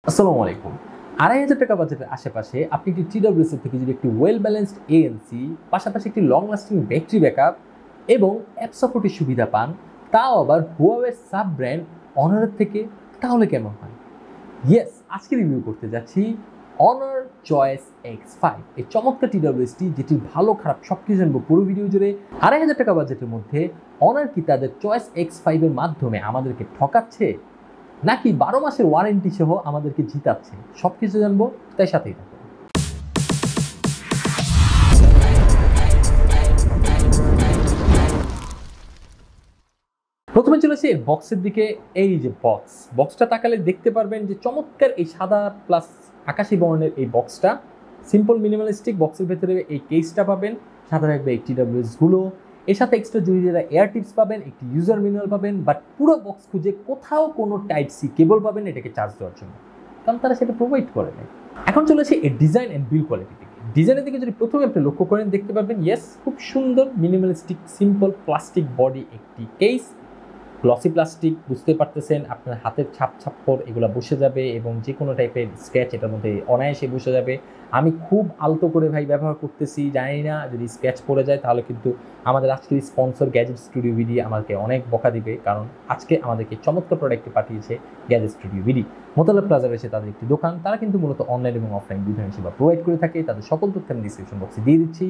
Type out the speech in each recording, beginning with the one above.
আসসালামু আলাইকুম। ২,৫০০ টাকা বাজেটের আশেপাশে আপনি একটি TWS থেকে যদি একটি ওয়েল ব্যালেন্সড ANC, পাশাপাশি একটি লং লাস্টিং ব্যাটারি ব্যাকআপ এবং অ্যাপ সাপোর্টের সুবিধা পান, তাও আবার হুয়াওয়ের সাব ব্র্যান্ড অনারের থেকে, তাহলে কেমন হয়? ইয়েস, আজকে রিভিউ করতে যাচ্ছি অনার চয়েস X5, এই চমৎকার TWSটি, যেটি ভালো খারাপ সব কিছু জানবো পুরো ভিডিও জুড়ে। ২,৫০০ টাকা বাজেটের মধ্যে অনার কি তাদের চয়েস X5 এর মাধ্যমে আমাদেরকে ঠকাচ্ছে, নাকি 12 মাসের ওয়ারেন্টি সহ আমাদেরকে জিতাচ্ছে? সব কিছু জানবো, তাই সাথেই থাকো। প্রথমে চলেছে এর বক্সের দিকে। এই যে বক্সটা তাকালে দেখতে পারবেন যে চমৎকার এই সাদা প্লাস আকাশি বর্ণের এই বক্সটা, সিম্পল মিনিমালিস্টিক। বক্সের ভেতরে এই কেসটা পাবেন, সাথে থাকবে এই TWS গুলো, এর সাথে এক্সট্রা জুড়িয়ে এয়ার টিপস পাবেন, একটি ইউজার ম্যানুয়াল পাবেন, বাট পুরো বক্স খুঁজে কোথাও কোনো টাইপ সি কেবল পাবেন এটাকে চার্জ দেওয়ার জন্য, কারণ তারা সেটা প্রোভাইড করে না। এখন চলেছে এর ডিজাইন অ্যান্ড বিল্ড কোয়ালিটি দিকে। ডিজাইনের দিকে যদি প্রথমে আপনি লক্ষ্য করেন, দেখতে পারবেন ইয়েস, খুব সুন্দর মিনিমালিস্টিক সিম্পল প্লাস্টিক বডি একটি কেস। গ্লসি প্লাস্টিক, বুঝতে পারতেছেন আপনার হাতের ছাপ এগুলো বসে যাবে এবং যে কোনো টাইপের স্ক্র্যাচ এটার মধ্যে অনায়াসে বসে যাবে। আমি খুব আলতো করে ভাই ব্যবহার করতেছি, জানি না যদি স্ক্র্যাচ পড়ে যায় তাহলে কিন্তু আমাদের আজকের স্পন্সর গ্যাজেট স্টুডিও ভিডি আমাকে অনেক বকা দিবে, কারণ আজকে আমাদেরকে চমৎকার প্রোডাক্টটি পাঠিয়েছে গ্যাজেট স্টুডিও ভিডি। মোতালা প্লাজা রয়েছে তাদের একটি দোকান, তারা কিন্তু মূলত অনলাইন এবং অফলাইন দুই ধরনের সেবা প্রোভাইড করে থাকে। তাদের সকল তথ্য আমি ডিসক্রিপশন বক্সে দিয়ে দিচ্ছি,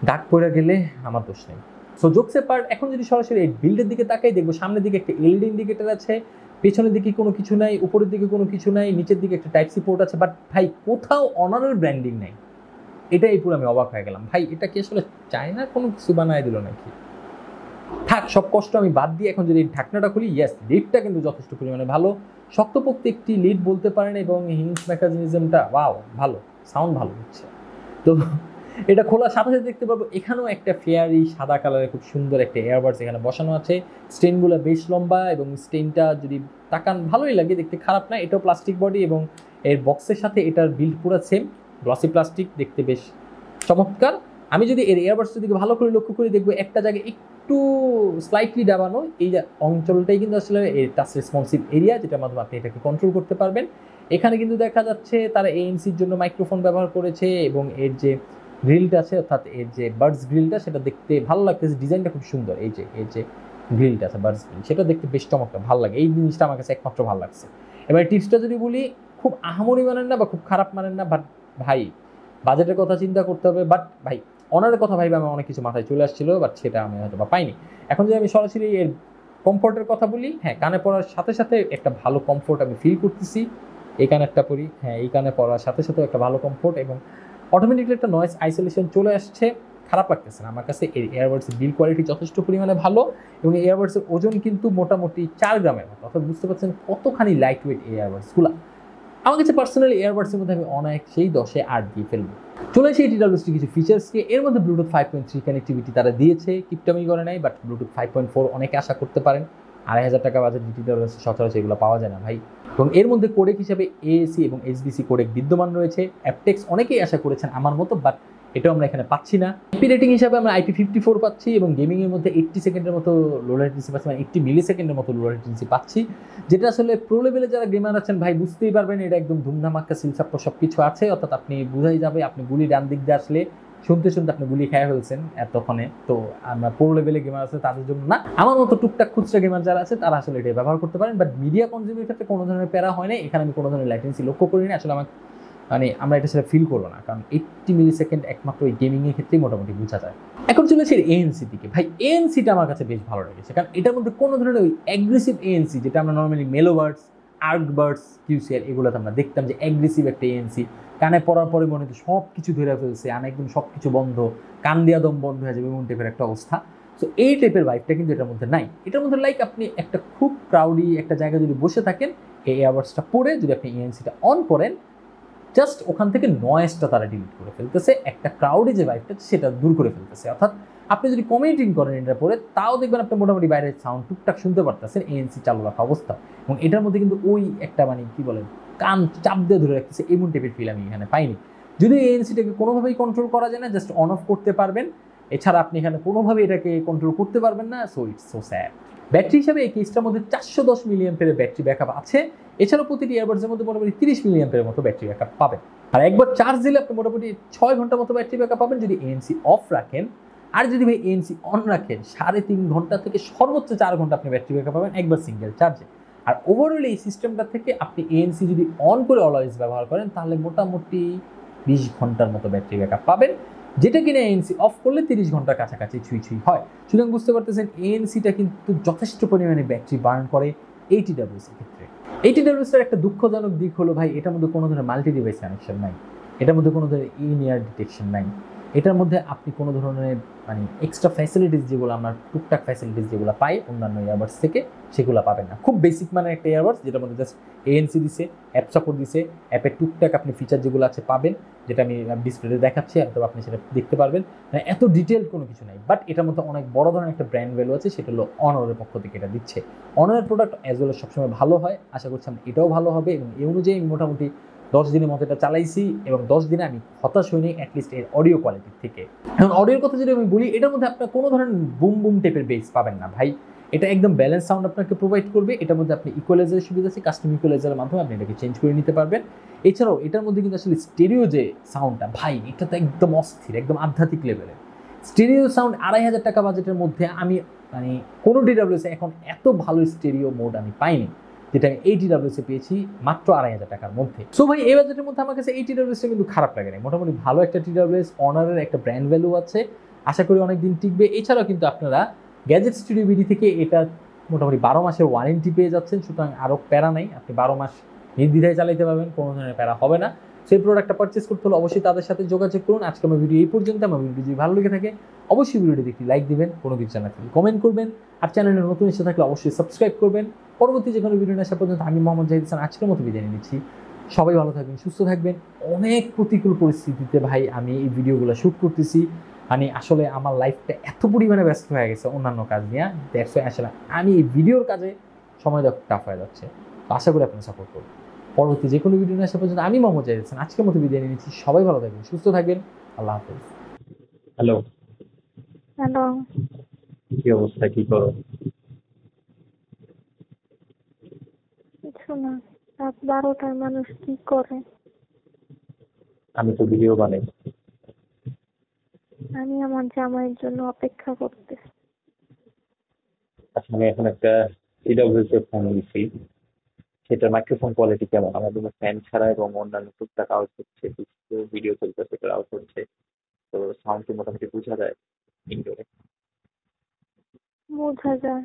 ডাক পড়ে গেলে আমার দোষ নেই। সো জোকসে পার্ট, এখন যদি সরাসরি এই বিল্ডের দিকে তাকাই, দেখবো সামনের দিকে একটা এলইডি ইন্ডিকেটর আছে, পেছনের দিকে কোনো কিছু নাই, উপরের দিকে কোনো কিছু নাই, নিচের দিকে একটা টাইপ সি পোর্ট আছে, বাট ভাই কোথাও অনারের ব্র্যান্ডিং নাই। এটাই পুরো আমি অবাক হয়ে গেলাম, ভাই এটা কি আসলে চায়নার কোনো কিছু বানায় দিল নাকি? থাক, সব কষ্ট আমি বাদ দিয়ে এখন যদি ঢাকনাটা খুলি, ইয়েস, লিডটা কিন্তু যথেষ্ট পরিমাণে ভালো, শক্তপোক্ত একটি লিড বলতে পারেন, এবং হিংস মেকানিজমটা ওয়াও, ভালো সাউন্ড ভালো হচ্ছে। তো এটা খোলার সাথে সাথে দেখতে পাবো এখানেও একটা ফেয়ারি সাদা কালারের খুব সুন্দর একটা এয়ারবাডস এখানে বসানো আছে। স্টেনগুলো বেশ লম্বা এবং স্টেনটা যদি তাকান ভালোই লাগে, দেখতে খারাপ না। এটাও প্লাস্টিক বডি এবং এর বক্সের সাথে এটার বিল্ড পুরো সেম, গ্লসি প্লাস্টিক, দেখতে বেশ চমৎকার। আমি যদি এর এয়ারবাডসের দিকে ভালো করে লক্ষ্য করে দেখবো একটা জায়গায় একটু স্লাইটলি দাবানো, এই অঞ্চলটাই কিন্তু আসলে এই টাচ রেসপন্সিভ এরিয়া, যেটার মাধ্যমে আপনি এটাকে কন্ট্রোল করতে পারবেন। এখানে কিন্তু দেখা যাচ্ছে তারা এএনসির জন্য মাইক্রোফোন ব্যবহার করেছে, এবং এর যে গ্রিলটা আছে, অর্থাৎ এর যে বার্ডস গ্রিলটা, সেটা দেখতে ভালো লাগতেছে, ডিজাইনটা খুব সুন্দর। এই যে গ্রিলটা আছে বার্ডস গ্রিল, সেটা দেখতে বেশ চমৎকার, ভালো লাগে। এই জিনিসটা আমার কাছে একমাত্র ভালো লাগছে। এবার টিপসটা যদি বলি, খুব আহামরি মানেন না বা খুব খারাপ মানেন না, বাট ভাই বাজেটের কথা চিন্তা করতে হবে। বাট ভাই অনারের কথা ভাইবে আমার অনেক কিছু মাথায় চলে আসছিল, বাট সেটা আমি হয়তো বা পাইনি। এখন যদি আমি সরাসরি এর কমফোর্টের কথা বলি, হ্যাঁ, কানে পড়ার সাথে সাথে একটা ভালো কমফোর্ট আমি ফিল করতেছি। এই কানেরটা পরি, হ্যাঁ, এই কানে পড়ার সাথে সাথে একটা ভালো কমফোর্ট, এবং অটোমেটিকলি একটা নয়েজ আইসোলেশন চলে আসছে, খারাপ লাগতেছে না আমার কাছে। এই এয়ারবাডসের বিল্ড কোয়ালিটি যথেষ্ট পরিমাণে ভালো, এবং এই এয়ারবাডসের ওজন কিন্তু মোটামুটি 4 গ্রামের মতো, অর্থাৎ বুঝতে পারছেন কতখানি লাইট ওয়েট এই এয়ারবাডসগুলো। আমার কাছে পার্সোনালি এয়ারবাডসের মধ্যে আমি অনেক সেই 10-এ 8 দিয়ে ফেলবো। চলে আসে TWSটি কিছু ফিচার্স নিয়ে। এর মধ্যে ব্লুটুথ 5.3 কানেক্টিভিটি তারা দিয়েছে, কিপটামি করে নাই, বাট ব্লুটুথ 5.4 অনেকে আশা করতে পারেন। ২,৫০০ টাকা বাজেট TWS সচরাচর এগুলো পাওয়া যায় না ভাই। এবং এর মধ্যে কোডেক হিসাবে AAC এবং SBC কোডেক বিদ্যমান রয়েছে। অ্যাপটেক্স অনেকেই আশা করেছেন আমার মতো, বাট এটাও আমরা এখানে পাচ্ছি না। আইপি রেটিং হিসাবে আমরা IP54 পাচ্ছি, এবং গেমিংয়ের মধ্যে 80 সেকেন্ডের মতো লো ল্যাটেন্সি পাচ্ছি, মানে 80 মিলি সেকেন্ডের মতো লো ল্যাটেন্সি পাচ্ছি, যেটা আসলে প্রো লেভেলে যারা গেমার আছেন ভাই বুঝতেই পারবেন এটা একদম ধুমধামাক্কা সিলসাপ্পর সব কিছু আছে। অর্থাৎ আপনি বুঝাই যাবে, আপনি গুলি ডান দিক দিয়ে আসলে শুনতে শুনতে আপনি গুলি খেয়ে ফেলছেন এতক্ষণে। তো আমরা প্রো লেভেলে গেমার আছে তাদের জন্য না, আমার মতো টুকটাক খুচরা গেমার যারা আছে তারা আসলে এটা ব্যবহার করতে পারেন। বাট মিডিয়া কনজিউমের ক্ষেত্রে কোনো ধরনের প্যারা হয় না, এখানে আমি কোনো ধরনের ল্যাটেন্সি লক্ষ্য করিনি আসলে। আমার মানে আমরা এটা সেটা ফিল করবো না, কারণ 80 মিলি সেকেন্ড একমাত্র এই গেমিংয়ের ক্ষেত্রেই মোটামুটি বোঝা যায়। এখন চলেছে ANC দিকে। ভাই ANC-টা আমার কাছে বেশ ভালো লেগেছে, কারণ এটার মধ্যে কোনো ধরনের ওই অ্যাগ্রেসিভ ANC যেটা আমরা নর্মালি মেলোবার্ডস, আর্কবার্ডস, QCR এগুলোতে আমরা দেখতাম যে অ্যাগ্রেসিভ একটা ANC, কানে পড়ার পরে মনে হতো সব কিছু ধরে ফেলছে, আমি একদম সব কিছু বন্ধ, কান দিয়া দম বন্ধ হয়ে যাবে এমন টাইপের একটা অবস্থা। সো এই টাইপের ভাইবটা কিন্তু এটার মধ্যে নাই। এটার মধ্যে লাইক আপনি একটা খুব ক্রাউডি একটা জায়গায় যদি বসে থাকেন, এই এয়ারবাডসটা পরে যদি আপনি ANC-টা অন করেন, জাস্ট ওখান থেকে নয়েজটা তারা ডিলিট করে ফেলতেছে, একটা ক্রাউডে যে ভাইবটা সেটা দূর করে ফেলতেছে। অর্থাৎ আপনি যদি কমিউনিটিং করেন এটা পরে, তাও দেখবেন আপনি মোটামুটি বাইরের সাউন্ড টুকটাক শুনতে পারতেছেন ANC চালু রাখা অবস্থা। এবং এটার মধ্যে কিন্তু ওই একটা মানে কি বলেন, কান চাপ দিয়ে ধরে রাখতেছে এমন টাইপের ফিল আমি এখানে পাইনি। যদি ANC-টাকে কোনোভাবেই কন্ট্রোল করা যায় না, জাস্ট অন অফ করতে পারবেন, এছাড়া আপনি এখানে কোনোভাবেই এটাকে কন্ট্রোল করতে পারবেন না। So it's so sad. Battery হিসাবে এই কেসটার মধ্যে 410 মিলিঅ্যাম্পিয়ারের ব্যাটারি ব্যাকআপ আছে। এছাড়াও প্রতিটি ইয়ারবাডসের মধ্যে মোটামুটি 30 মিলিঅ্যাম্পিয়ারের মতো ব্যাটারি ব্যাকআপ পাবেন। আর একবার চার্জ দিলে আপনি মোটামুটি 6 ঘন্টার মতো ব্যাটারি ব্যাকআপ পাবেন যদি এএনসি অফ রাখেন। আর যদি ভাই এএনসি অন রাখেন 3.5 ঘন্টা থেকে সর্বোচ্চ 4 ঘন্টা আপনি ব্যাটারি ব্যাকআপ পাবেন একবার সিঙ্গেল চার্জে। আর ওভারঅল এই সিস্টেমটা থেকে আপনি এএনসি যদি অন করে অলওয়েজ ব্যবহার করেন তাহলে মোটামুটি 20 ঘন্টার মতো ব্যাটারি ব্যাকআপ পাবেন, যেটা কিনা এএনসি অফ করলে 30 ঘন্টার কাছাকাছি ছুঁই ছুঁই হয়। সুতরাং বুঝতে পারতেছেন এএনসিটা কিন্তু যথেষ্ট পরিমাণে ব্যাটারি বার্ন করে ATWS এর ক্ষেত্রে। ATWS এর একটা দুঃখজনক দিক হলো ভাই এটার মধ্যে কোনো ধরনের মাল্টি ডিভাইস কানেকশন নাই, এটার মধ্যে কোনো ধরনের ইন ইয়ার ডিটেকশন নাই, এটার মধ্যে আপনি কোনো ধরনের মানে এক্সট্রা ফ্যাসিলিটিস যেগুলো আমরা টুকটাক ফ্যাসিলিটিস যেগুলো পাই অন্যান্য ইয়ারবাডস থেকে সেগুলো পাবেন না। খুব বেসিক মানে একটা ইয়ারবাডস যেটার মধ্যে জাস্ট এএনসি দিছে, অ্যাপ সাপোর্ট দিছে, অ্যাপের টুকটাক আপনি ফিচার যেগুলো আছে পাবেন, যেটা আমি ডিসপ্লেতে দেখাচ্ছি অথবা আপনি সেটা দেখতে পারবেন। মানে এত ডিটেলড কোনো কিছু নাই, বাট এটার মধ্যে অনেক বড় ধরনের একটা ব্র্যান্ড ভ্যালু আছে, সেটা হলো অনরের পক্ষ থেকে এটা দিচ্ছে। অনরের প্রোডাক্ট অ্যাজ ওয়েল সবসময় ভালো হয়, আশা করছি এটাও ভালো হবে এবং এই অনুযায়ী আমি মোটামুটি 10 দিনের মতো এটা চালাইছি এবং 10 দিনে আমি হতাশ হইনি অ্যাটলিস্ট এর অডিও কোয়ালিটির থেকে। এখন অডিওর কথা যদি আমি বলি এটার মধ্যে আপনার কোনো ধরনের বুম বুম টাইপের বেস পাবেন না ভাই, এটা একদম ব্যালেন্স সাউন্ড আপনাকে প্রোভাইড করবে। এটার মধ্যে আপনি ইকুয়ালাইজারের সুবিধা আছে, কাস্টম ইকুয়ালাইজারের মাধ্যমে আপনি এটাকে চেঞ্জ করে নিতে পারবেন। এছাড়াও এটার মধ্যে কিন্তু আসলে স্টেরিও যে সাউন্ডটা ভাই এটা তো একদম অস্থির, একদম আধ্যাত্মিক লেভেলের স্টেরিও সাউন্ড। 2,500 টাকা বাজেটের মধ্যে আমি মানে কোনো DWS এখন এত ভালো স্টেরিও মোড আমি পাইনি, যেটা আমি ATWS পেয়েছি মাত্র 2,500 টাকার মধ্যে। সো ভাই এই বাজেটের মধ্যে আমার কাছে ATWS কিন্তু খারাপ লাগে না, মোটামুটি ভালো একটা TWS, অনারের একটা ব্র্যান্ড ভ্যালু আছে, আশা করি অনেকদিন টিকবে। এছাড়াও কিন্তু আপনারা গ্যাজেট স্টুডিও বিডি থেকে এটা মোটামুটি 12 মাসের ওয়ারেন্টি পেয়ে যাচ্ছেন, সুতরাং আরও প্যারা নাই, আপনি 12 মাস নির্দ্বিধায় চালাইতে পারবেন, কোনো ধরনের প্যারা হবে না। সেই প্রোডাক্টটা পারচেস করতে হলে অবশ্যই তাদের সাথে যোগাযোগ করুন। আজকে আমার ভিডিও এই পর্যন্ত। আমার ভিডিও যদি ভালো লেগে থাকে অবশ্যই ভিডিওটি একটি লাইক দিবেন, কোনো কিছু জানা থাকলে কমেন্ট করবেন, আর চ্যানেলে নতুন এসে থাকলে অবশ্যই সাবস্ক্রাইব করবেন। পরবর্তী যে কোনো ভিডিও আসা পর্যন্ত আমি মোহাম্মদ জাহিদ হাসান আজকের মতো বিদায় নিচ্ছি। সবাই ভালো থাকবেন, সুস্থ থাকবেন। অনেক প্রতিকূল পরিস্থিতিতে ভাই আমি এই ভিডিওগুলো শ্যুট করতেছি, মানে আসলে আমার লাইফটা এত পরিমাণে ব্যস্ত হয়ে গেছে অন্যান্য কাজ নিয়ে, দ্যাটস ওয়াই আসলে আমি এই ভিডিওর কাজে সময় দেওয়া টাফ হয়ে যাচ্ছে। তো আশা করি আপনি সাপোর্ট করবেন। পরবর্তী যে কোনো ভিডিও আসা পর্যন্ত আমি মোহাম্মদ জাহিদ হাসান আজকের মতো বিদায় নিচ্ছি। সবাই ভালো থাকবেন, সুস্থ থাকবেন। আল্লাহ হাফেজ। হ্যালো। হ্যালো, কি অবস্থা, কি করো? কিছু না। রাত 12টায় মানুষ কি করে? আমি তো ভিডিও বানাই। আমি আমার জামাইয়ের জন্য অপেক্ষা করতেছি। আচ্ছা, আমি এখন একটা TWS এর ফোন নিয়েছি, সেটার মাইক্রোফোন কোয়ালিটি কেমন? আমাদের ফ্যান ছাড়া এবং অন্যান্য টুকটাক আউট হচ্ছে, কিছু ভিডিও চলতেছে সেটা আউট হচ্ছে, তো সাউন্ড কি মোটামুটি বোঝা যায় ইনডোরে? বোঝা যায়।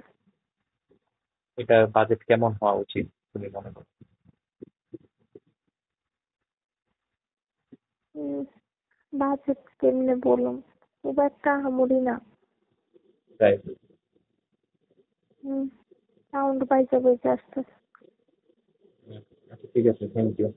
এটা বাজেট কেমন হওয়া উচিত তুমি মনে করো? বাজেট কেমনে বলুন, খুব একটা আহামরি না। প্রাইস? সাউন্ড বাইজা বাইজা আসতেছে। আচ্ছা ঠিক আছে, থ্যাংক ইউ।